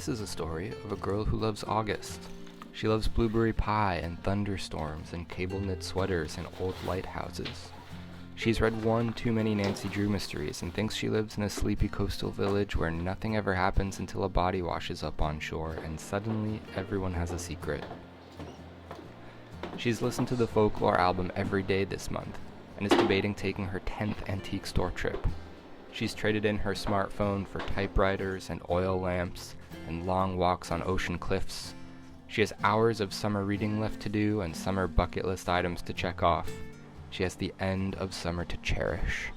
This is a story of a girl who loves August. She loves blueberry pie and thunderstorms and cable-knit sweaters and old lighthouses. She's read one too many Nancy Drew mysteries and thinks she lives in a sleepy coastal village where nothing ever happens until a body washes up on shore and suddenly everyone has a secret. She's listened to the folklore album every day this month and is debating taking her 10th antique store trip. She's traded in her smartphone for typewriters and oil lamps and long walks on ocean cliffs. She has hours of summer reading left to do and summer bucket list items to check off. She has the end of summer to cherish.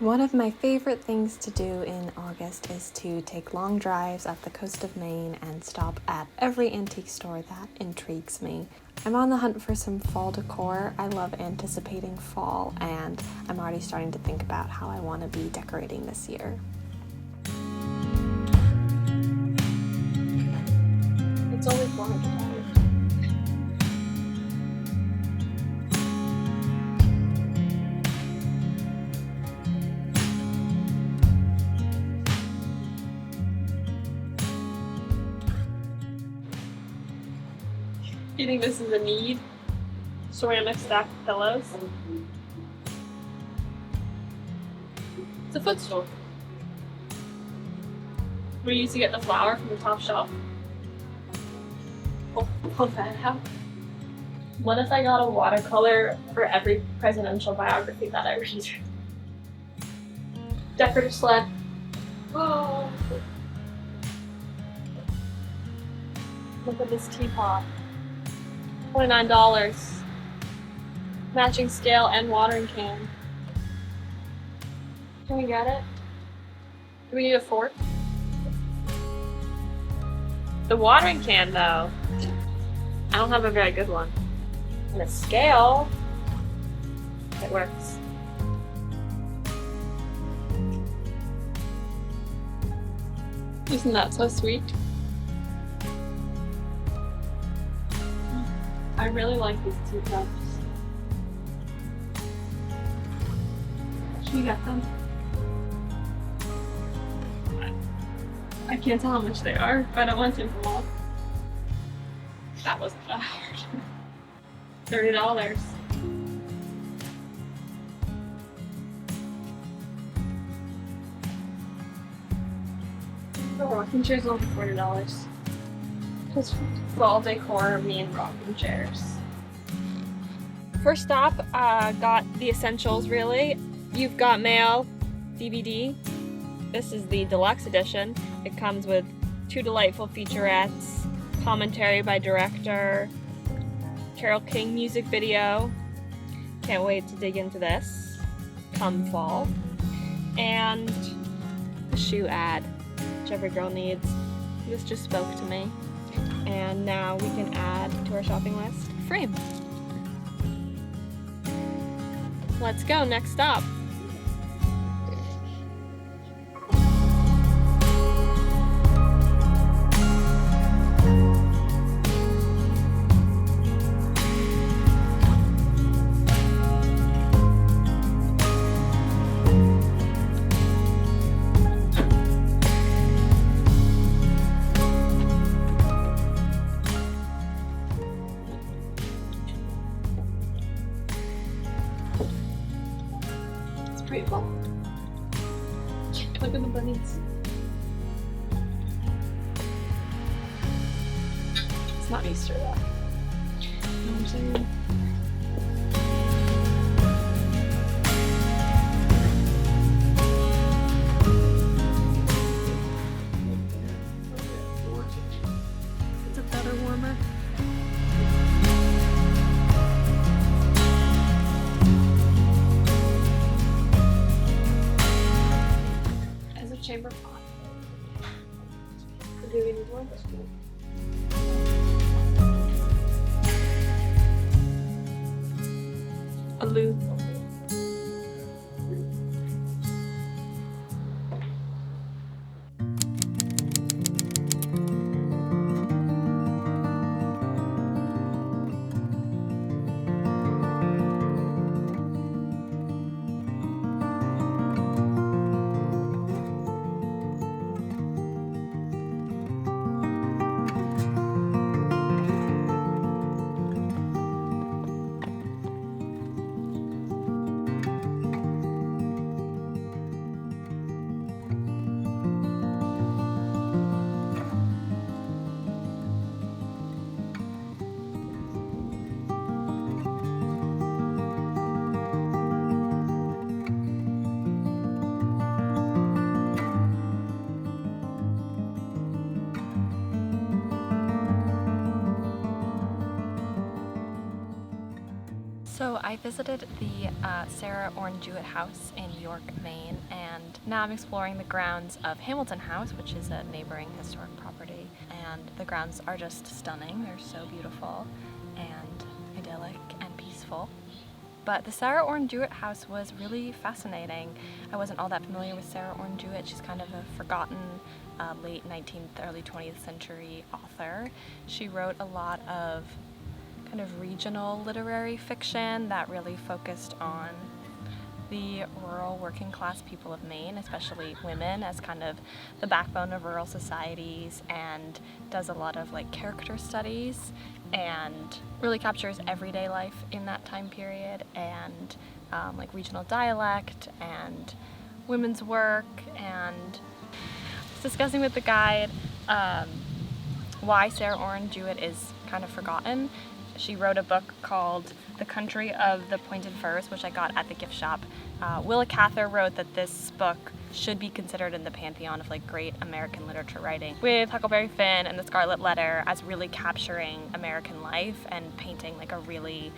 One of my favorite things to do in August is to take long drives up the coast of Maine and stop at every antique store that intrigues me. I'm on the hunt for some fall decor. I love anticipating fall, and I'm already starting to think about how I want to be decorating this year. It's only $400. You think this is a need? Ceramic stacked pillows? It's a footstool. We used to get the flower from the top shelf. Pull that out. What if I got a watercolor for every presidential biography that I read? Decorative sled. Oh. Look at this teapot. $29. Matching scale and watering can. Can we get it? Do we need a fork? The watering can, though. I don't have a very good one. And a scale. It works. Isn't that so sweet? I really like these teacups. Should we get them? I can't tell how much they are, but I want to them all. That wasn't that hard. $30. The rocking chair's only $40. Just fall decor, me and rocking chairs. First stop, got the essentials really. You've Got Mail DVD. This is the deluxe edition. It comes with 2 delightful featurettes, commentary by director, Carole King music video. Can't wait to dig into this come fall. And a shoe ad, which every girl needs. This just spoke to me. And now we can add to our shopping list frame. Let's go, next stop. Pretty cool. Look at the bunnies. It's not Easter though. You know what I'm saying? It's a feather warmer. Chamber pot. Do we need one? A lube. So I visited the Sarah Orne Jewett House in York, Maine, and now I'm exploring the grounds of Hamilton House, which is a neighboring historic property. And the grounds are just stunning. They're so beautiful and idyllic and peaceful. But the Sarah Orne Jewett House was really fascinating. I wasn't all that familiar with Sarah Orne Jewett. She's kind of a forgotten late 19th, early 20th century author. She wrote a lot of kind of regional literary fiction that really focused on the rural working class people of Maine, especially women, as kind of the backbone of rural societies, and does a lot of like character studies and really captures everyday life in that time period, and like regional dialect and women's work. And discussing with the guide why Sarah Orne Jewett is kind of forgotten. She wrote a book called The Country of the Pointed Firs, which I got at the gift shop. Willa Cather wrote that this book should be considered in the pantheon of like great American literature writing, with Huckleberry Finn and The Scarlet Letter as really capturing American life and painting like a really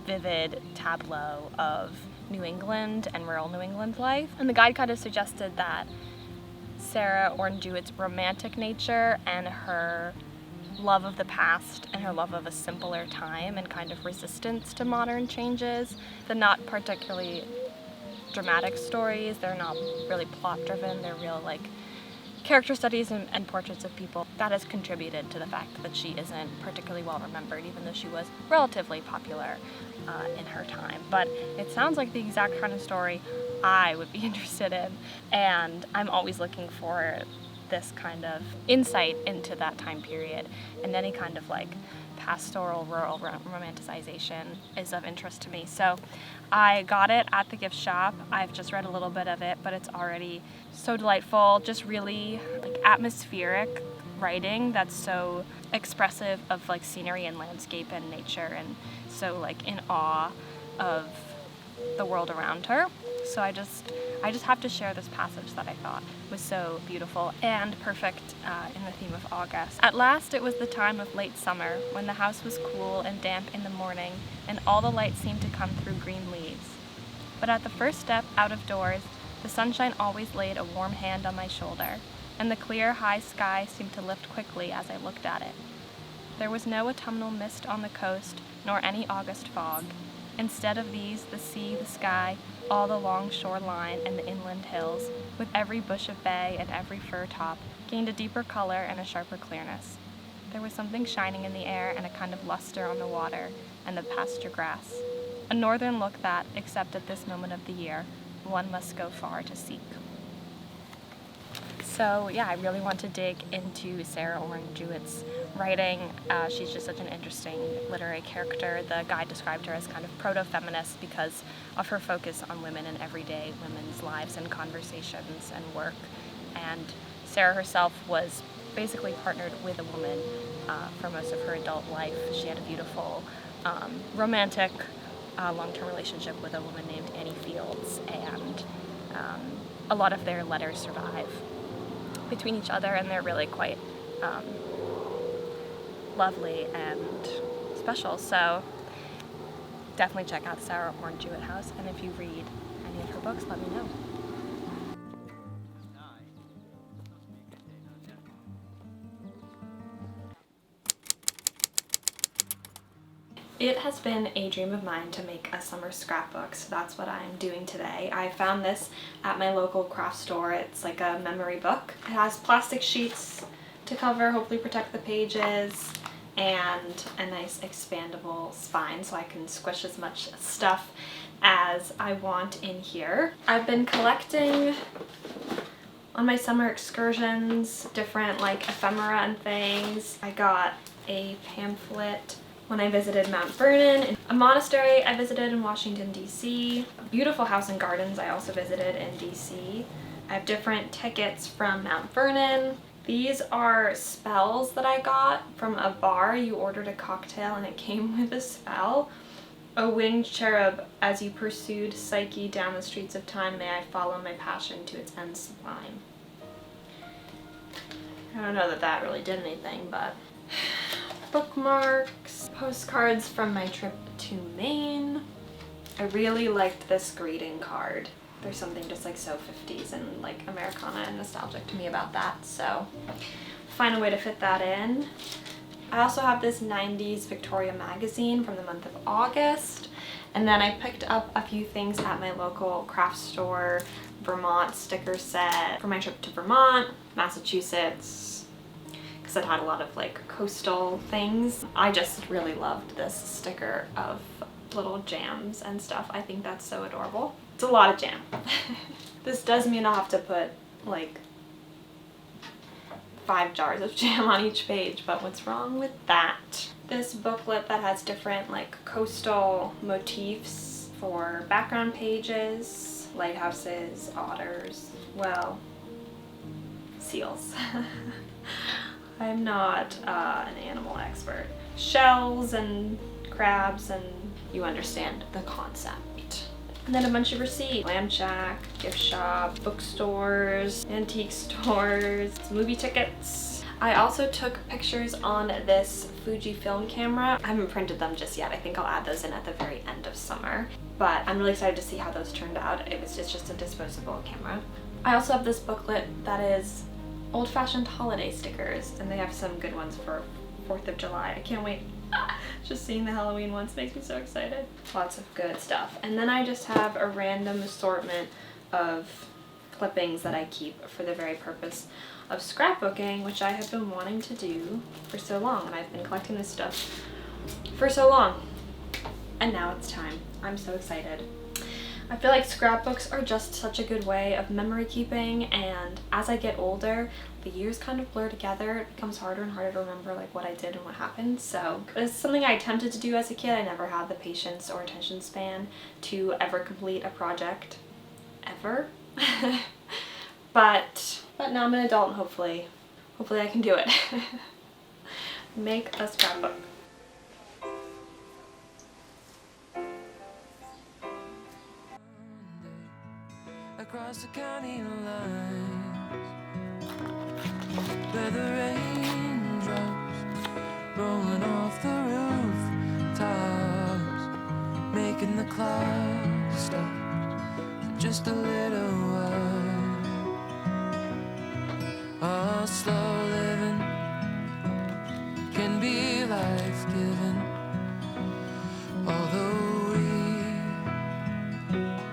vivid tableau of New England and rural New England life. And the guide kind of suggested that Sarah Orne Jewett's romantic nature and her love of the past and her love of a simpler time and kind of resistance to modern changes. They're not particularly dramatic stories, they're not really plot driven, they're real like character studies and portraits of people. That has contributed to the fact that she isn't particularly well remembered, even though she was relatively popular in her time. But it sounds like the exact kind of story I would be interested in, and I'm always looking for this kind of insight into that time period, and any kind of like pastoral rural romanticization is of interest to me. So I got it at the gift shop. I've just read a little bit of it, but it's already so delightful, just really like atmospheric writing that's so expressive of like scenery and landscape and nature, and so like in awe of the world around her. So I just have to share this passage that I thought was so beautiful and perfect in the theme of August. At last it was the time of late summer, when the house was cool and damp in the morning, and all the light seemed to come through green leaves. But at the first step out of doors, the sunshine always laid a warm hand on my shoulder, and the clear, high sky seemed to lift quickly as I looked at it. There was no autumnal mist on the coast, nor any August fog. Instead of these, the sea, the sky, all the long shore line and the inland hills, with every bush of bay and every fir top, gained a deeper color and a sharper clearness. There was something shining in the air and a kind of luster on the water and the pasture grass. A northern look that, except at this moment of the year, one must go far to seek. So yeah, I really want to dig into Sarah Orne Jewett's writing. She's just such an interesting literary character. The guide described her as kind of proto-feminist because of her focus on women and everyday women's lives and conversations and work. And Sarah herself was basically partnered with a woman for most of her adult life. She had a beautiful romantic long-term relationship with a woman named Annie Fields, and a lot of their letters survive between each other, and they're really quite lovely and special. So definitely check out Sarah Orne Jewett House, and if you read any of her books, let me know. It has been a dream of mine to make a summer scrapbook, so that's what I'm doing today. I found this at my local craft store. It's like a memory book. It has plastic sheets to cover, hopefully protect the pages, and a nice expandable spine so I can squish as much stuff as I want in here. I've been collecting on my summer excursions different like ephemera and things. I got a pamphlet when I visited Mount Vernon, a monastery I visited in Washington, D.C., a beautiful house and gardens I also visited in D.C. I have different tickets from Mount Vernon. These are spells that I got from a bar. You ordered a cocktail and it came with a spell. O winged cherub, as you pursued Psyche down the streets of time, may I follow my passion to its end sublime. I don't know that that really did anything, but bookmarks, postcards from my trip to Maine. I really liked this greeting card. There's something just like so 50s and like Americana and nostalgic to me about that, so find a way to fit that in. I also have this 90s Victoria magazine from the month of August, and then I picked up a few things at my local craft store, Vermont sticker set for my trip to Vermont, Massachusetts, because it had a lot of like coastal things. I just really loved this sticker of little jams and stuff. I think that's so adorable. It's a lot of jam. This does mean I'll have to put like 5 jars of jam on each page, but what's wrong with that? This booklet that has different like coastal motifs for background pages, lighthouses, otters, well, seals. I'm not an animal expert. Shells and crabs, and you understand the concept. And then a bunch of receipts. Lamb Shack, gift shop, bookstores, antique stores, movie tickets. I also took pictures on this Fujifilm camera. I haven't printed them just yet. I think I'll add those in at the very end of summer. But I'm really excited to see how those turned out. It was just a disposable camera. I also have this booklet that is old-fashioned holiday stickers, and they have some good ones for 4th of July. I can't wait. Just seeing the Halloween ones makes me so excited. Lots of good stuff. And then I just have a random assortment of clippings that I keep for the very purpose of scrapbooking, which I have been wanting to do for so long, and I've been collecting this stuff for so long. And now it's time. I'm so excited. I feel like scrapbooks are just such a good way of memory keeping, and as I get older, the years kind of blur together. It becomes harder and harder to remember like what I did and what happened. So it's something I attempted to do as a kid. I never had the patience or attention span to ever complete a project, ever. but now I'm an adult, and hopefully I can do it. Make a scrapbook. Across the county lines, where the raindrops rolling off the rooftops, making the clouds stop for just a little while. Oh, slow living can be life-giving, although we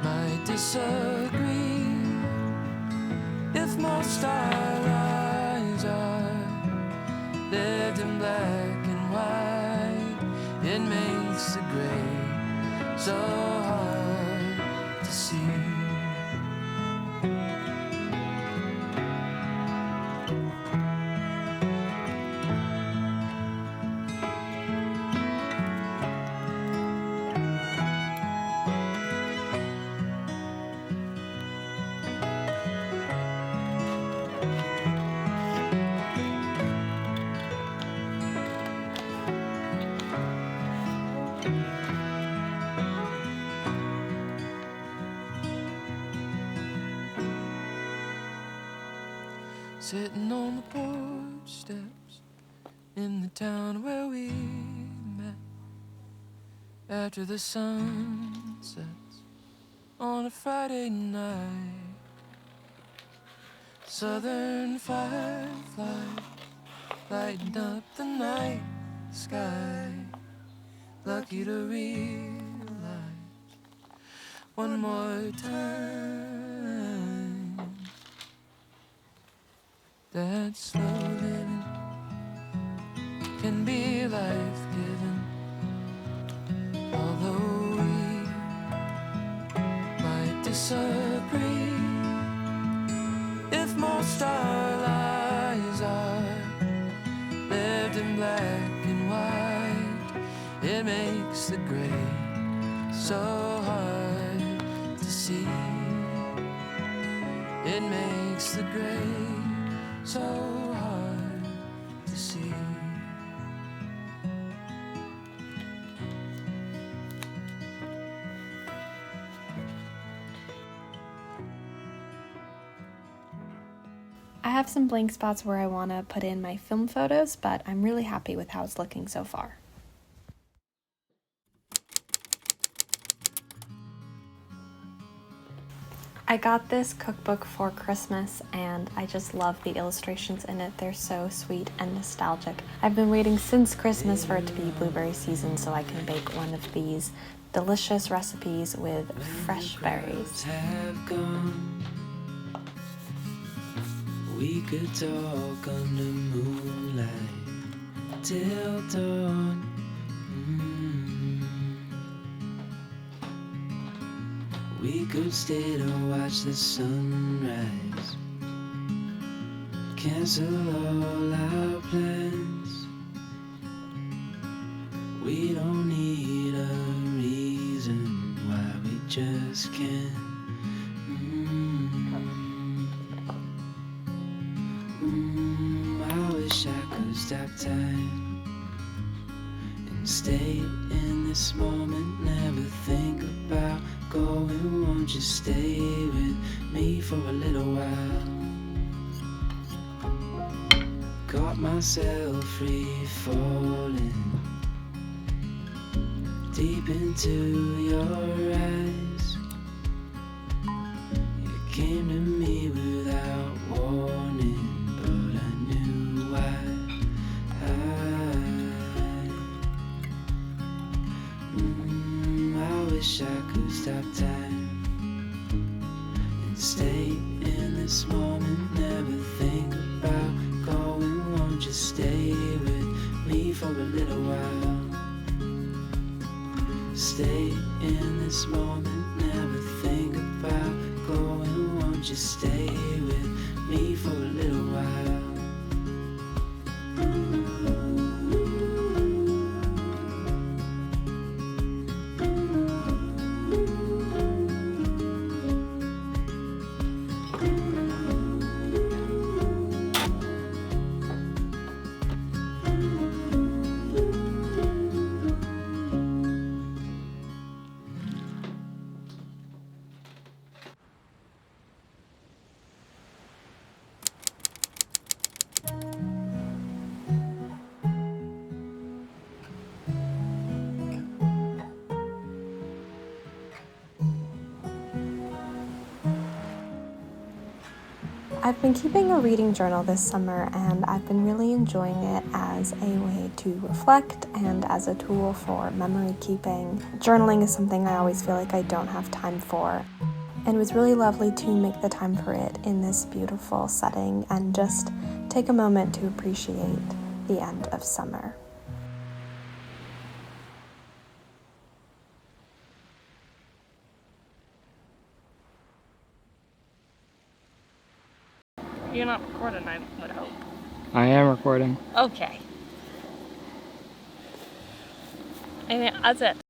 might disagree. If most our lives are lived in black and white, it makes the gray so hard to see. Sitting on the porch steps in the town where we met, after the sun sets on a Friday night. Southern fireflies lighting up the night sky, lucky to realize one more time that slow living can be life-giving, although we might disagree. If most our lives are lived in black and white, it makes the gray so hard to see. It makes the gray so hard to see. I have some blank spots where I want to put in my film photos, but I'm really happy with how it's looking so far. I got this cookbook for Christmas and I just love the illustrations in it. They're so sweet and nostalgic. I've been waiting since Christmas for it to be blueberry season so I can bake one of these delicious recipes with fresh berries. We could talk under moonlight till dawn. We could stay to watch the sunrise, cancel all our plans. We don't need a reason why we just can't. I wish I could stop time and stay in this moment, never think about going. Won't you stay with me for a little while? Got myself free falling deep into your eyes. You came to me without warning, but I knew why. I wish I could stop time and stay in this moment, never think about going. Won't you stay with me for a little while? Stay in this moment, never think about going. Won't you stay with me for a little while? I've been keeping a reading journal this summer and I've been really enjoying it as a way to reflect and as a tool for memory keeping. Journaling is something I always feel like I don't have time for, and it was really lovely to make the time for it in this beautiful setting and just take a moment to appreciate the end of summer. You're not recording, I would hope. I am recording. Okay. I mean, that's it.